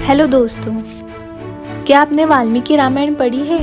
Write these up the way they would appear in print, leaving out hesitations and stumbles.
Hello दोस्तों, क्या आपने वाल्मीकि रामायण पढ़ी है?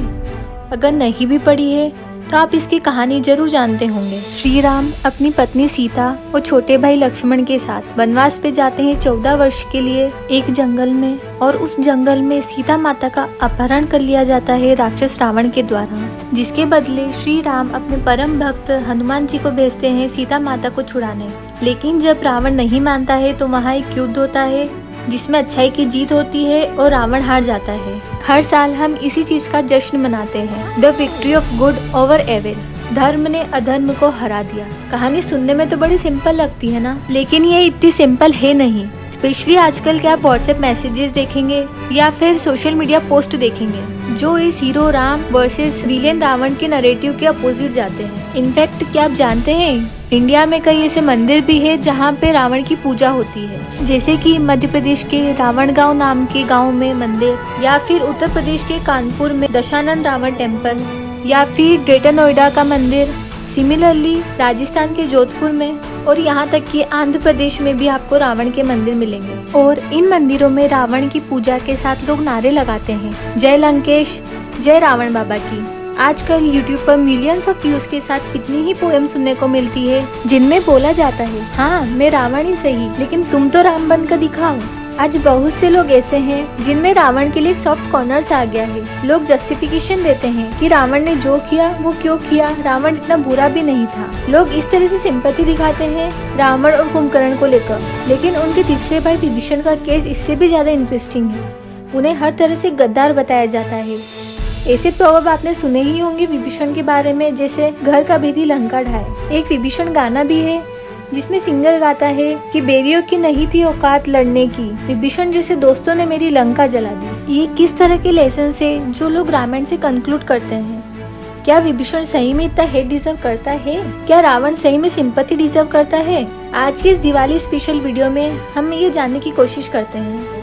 अगर नहीं भी पढ़ी है तो आप इसकी कहानी जरूर जानते होंगे। श्री राम अपनी पत्नी सीता और छोटे भाई लक्ष्मण के साथ वनवास पे जाते हैं 14 वर्ष के लिए एक जंगल में, और उस जंगल में सीता माता का अपहरण कर लिया जाता है राक्षस रावण के द्वारा, जिसके बदले श्री राम अपने परम भक्त हनुमान जी को भेजते हैं सीता माता को छुड़ाने। लेकिन जब रावण नहीं मानता है तो वहाँ एक युद्ध होता है जिसमें अच्छाई की जीत होती है और रावण हार जाता है। हर साल हम इसी चीज का जश्न मनाते हैं, the victory of good over evil. धर्म ने अधर्म को हरा दिया। कहानी सुनने में तो बड़ी सिंपल लगती है ना, लेकिन ये इतनी सिंपल है नहीं। स्पेशली आजकल के आप व्हाट्सएप मैसेजेस देखेंगे या फिर सोशल मीडिया पोस्ट देखेंगे जो इस hero Ram versus villain Ravan के नरेटिव के अपोजिट जाते हैं। इनफैक्ट क्या आप जानते हैं, इंडिया में कई ऐसे मंदिर भी है जहाँ पे रावण की पूजा होती है, जैसे कि मध्य प्रदेश के रावण गांव नाम के गांव में मंदिर, या फिर उत्तर प्रदेश के कानपुर में दशानन रावण टेम्पल, या फिर ग्रेटर नोएडा का मंदिर, सिमिलरली राजस्थान के जोधपुर में, और यहाँ तक कि आंध्र प्रदेश में भी आपको रावण के मंदिर मिलेंगे। और इन मंदिरों में रावण की पूजा के साथ लोग नारे लगाते हैं, जय लंकेश, जय रावण बाबा की। आजकल YouTube पर मिलियंस ऑफ व्यूज के साथ कितनी ही पोएम सुनने को मिलती है जिनमें बोला जाता है, हाँ मैं रावण ही सही लेकिन तुम तो राम बन कर दिखाओ। आज बहुत से लोग ऐसे हैं जिनमें रावण के लिए एक सॉफ्ट कॉर्नर्स आ गया है। लोग जस्टिफिकेशन देते हैं कि रावण ने जो किया वो क्यों किया, रावण इतना बुरा भी नहीं था। लोग इस तरह से सिंपैथी दिखाते हैं रावण और कुंभकर्ण को लेकर, लेकिन उनके तीसरे भाई विभीषण का केस इससे भी ज्यादा इंटरेस्टिंग है। उन्हें हर तरह से गद्दार बताया जाता है। ऐसे प्रॉवर्ब आपने सुने ही होंगे विभीषण के बारे में, जैसे घर का भेदी लंका ढाए। एक विभीषण गाना भी है जिसमें सिंगर गाता है कि बेरियों की नहीं थी औकात लड़ने की, विभीषण जैसे दोस्तों ने मेरी लंका जला दी। ये किस तरह के लेसन से जो लोग रामायण से कंक्लूड करते हैं। क्या विभीषण सही में इतना हेट डिजर्व करता है? क्या रावण सही में सिंपैथी डिजर्व करता है? आज की इस दिवाली स्पेशल वीडियो में हम ये जानने की कोशिश करते हैं।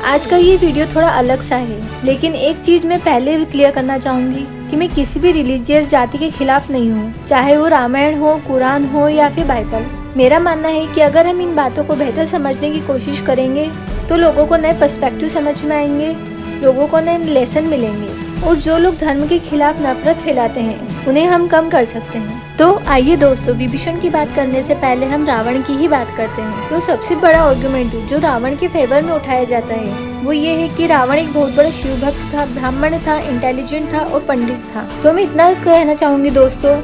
आज का ये वीडियो थोड़ा अलग सा है, लेकिन एक चीज मैं पहले भी क्लियर करना चाहूंगी कि मैं किसी भी रिलीजियस जाति के खिलाफ नहीं हूँ, चाहे वो रामायण हो, कुरान हो या फिर बाइबल। मेरा मानना है कि अगर हम इन बातों को बेहतर समझने की कोशिश करेंगे तो लोगों को नए पर्सपेक्टिव समझ में आएंगे, लोगों को नए लेसन मिलेंगे, और जो लोग धर्म के खिलाफ नफरत फैलाते हैं उन्हें हम कम कर सकते हैं। तो आइए दोस्तों, विभीषण की बात करने से पहले हम रावण की ही बात करते हैं। तो सबसे बड़ा आर्गुमेंट जो रावण के फेवर में उठाया जाता है वो ये है कि रावण एक बहुत बड़ा शिव भक्त था, ब्राह्मण था, इंटेलिजेंट था और पंडित था। तो मैं इतना कहना चाहूंगी दोस्तों,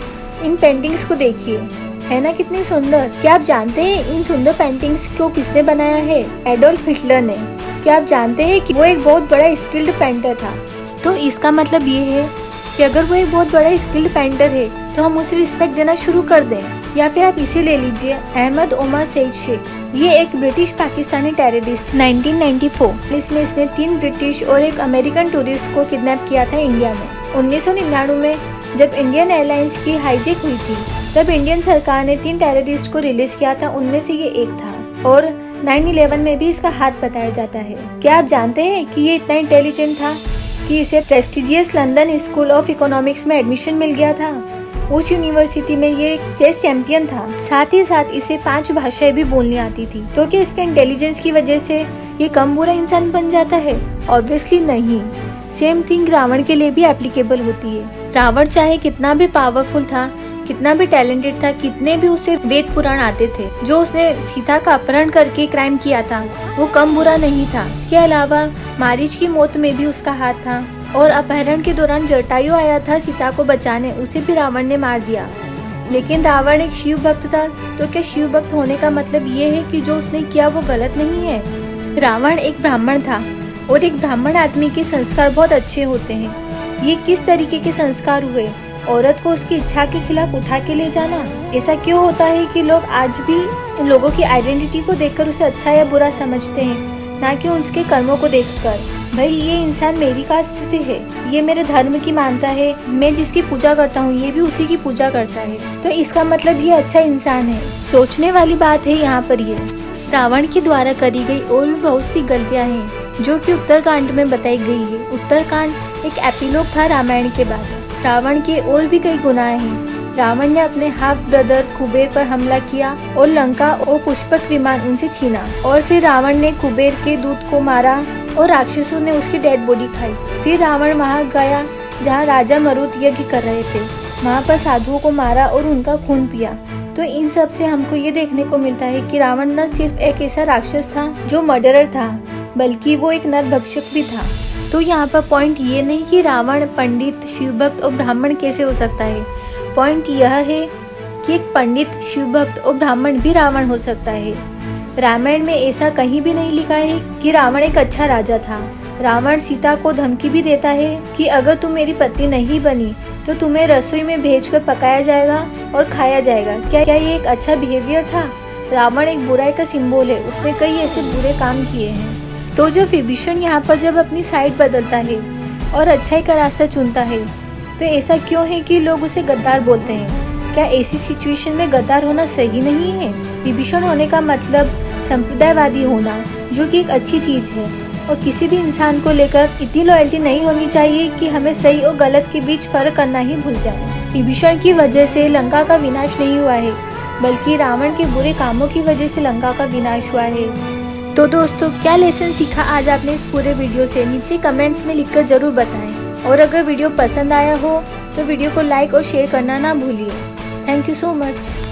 इन पेंटिंग्स को देखिए, है ना कितनी सुंदर। क्या आप जानते हैं इन सुंदर पेंटिंग्स को किसने बनाया है? एडोल्फ हिटलर ने। क्या आप जानते हैं कि वो एक बहुत बड़ा स्किल्ड पेंटर था? तो इसका मतलब ये है कि अगर वो एक बहुत बड़ा स्किल्ड पेंटर है तो हम उसे रिस्पेक्ट देना शुरू कर दें। या फिर आप इसे ले लीजिए, अहमद ओमर सईद शेख। ये एक ब्रिटिश पाकिस्तानी टेररिस्ट 1994 इसमें इसने 3 ब्रिटिश और एक अमेरिकन टूरिस्ट को किडनैप किया था इंडिया में। 1999 में जब इंडियन एयरलाइंस की हाईजैक हुई थी तब इंडियन सरकार ने 3 टेररिस्ट को रिलीज किया था, उनमें से ये एक था। और 9/11 में भी इसका हाथ बताया जाता है। क्या आप जानते हैं कि ये इतना इंटेलिजेंट था कि इसे prestigious London school of economics में एडमिशन मिल गया था। उस यूनिवर्सिटी में ये चेस चैंपियन था। साथ ही साथ इसे 5 भाषाएं भी बोलनी आती थी। तो क्या इसके इंटेलिजेंस की वजह से ये कम बुरा इंसान बन जाता है? ऑब्वियसली नहीं। सेम थिंग रावण के लिए भी एप्लीकेबल होती है। रावण चाहे कितना भी पावरफुल था, कितना भी टैलेंटेड था, कितने भी उसे वेद पुराण आते थे, जो उसने सीता का अपहरण करके क्राइम किया था वो कम बुरा नहीं था। इसके अलावा मारीच की मौत में भी उसका हाथ था, और अपहरण के दौरान जटायु आया था सीता को बचाने, उसे भी रावण ने मार दिया। लेकिन रावण एक शिव भक्त था, तो क्या शिव भक्त होने का मतलब ये है कि जो उसने किया वो गलत नहीं है? रावण एक ब्राह्मण था, और एक ब्राह्मण आदमी के संस्कार बहुत अच्छे होते हैं। ये किस तरीके के संस्कार हुए? औरत को उसकी इच्छा के खिलाफ उठा के ले जाना। ऐसा क्यों होता है कि लोग आज भी लोगों की आइडेंटिटी को देखकर उसे अच्छा या बुरा समझते हैं, ना कि उसके कर्मों को देखकर। भाई ये इंसान मेरी कास्ट से है, ये मेरे धर्म की मानता है, मैं जिसकी पूजा करता हूँ ये भी उसी की पूजा करता है, तो इसका मतलब ये अच्छा इंसान है। सोचने वाली बात है यहाँ पर। ये रावण के द्वारा करी गई और भी बहुत सी गलतियाँ हैं जो कि उत्तरकांड में बताई गई है। उत्तरकांड एक एपिलॉग था रामायण के बाद। रावण के और भी कई गुनाह हैं। रावण ने अपने हाफ ब्रदर कुबेर पर हमला किया और लंका और पुष्पक विमान उनसे छीना, और फिर रावण ने कुबेर के दूत को मारा और राक्षसों ने उसकी डेड बॉडी खाई। फिर रावण वहाँ गया जहाँ राजा मरुत यज्ञ कर रहे थे। वहाँ पर साधुओं को मारा और उनका खून पिया। तो इन सब से हमको ये देखने को मिलता है कि रावण न सिर्फ एक ऐसा राक्षस था जो मर्डरर था, बल्कि वो एक नरभक्षक भी था। तो यहाँ पर पॉइंट ये नहीं कि रावण पंडित, शिवभक्त और ब्राह्मण कैसे हो सकता है। पॉइंट यह है कि एक पंडित, शिवभक्त और ब्राह्मण भी रावण हो सकता है। रामायण में ऐसा कहीं भी नहीं लिखा है कि रावण एक अच्छा राजा था। रावण सीता को धमकी भी देता है कि अगर तुम मेरी पत्नी नहीं बनी तो तुम्हें रसोई में भेजकर पकाया जाएगा और खाया जाएगा। क्या ये एक अच्छा बिहेवियर था? रावण एक बुराई का सिंबल है, उसने कई ऐसे बुरे काम किए हैं। तो जब विभीषण यहाँ पर जब अपनी साइड बदलता है और अच्छाई का रास्ता चुनता है, तो ऐसा क्यों है कि लोग उसे गद्दार बोलते हैं? क्या ऐसी सिचुएशन में गद्दार होना सही नहीं है? विभीषण होने का मतलब संप्रदायवादी होना, जो कि एक अच्छी चीज है। और किसी भी इंसान को लेकर इतनी लॉयल्टी नहीं होनी चाहिए कि हमें सही और गलत के बीच फर्क करना ही भूल जाए। विभीषण की वजह से लंका का विनाश नहीं हुआ है, बल्कि रावण के बुरे कामों की वजह से लंका का विनाश हुआ है। तो दोस्तों, क्या लेसन सीखा आज आपने इस पूरे वीडियो से? नीचे कमेंट्स में लिखकर जरूर बताएं। और अगर वीडियो पसंद आया हो तो वीडियो को लाइक और शेयर करना ना भूलिए। Thank you so much.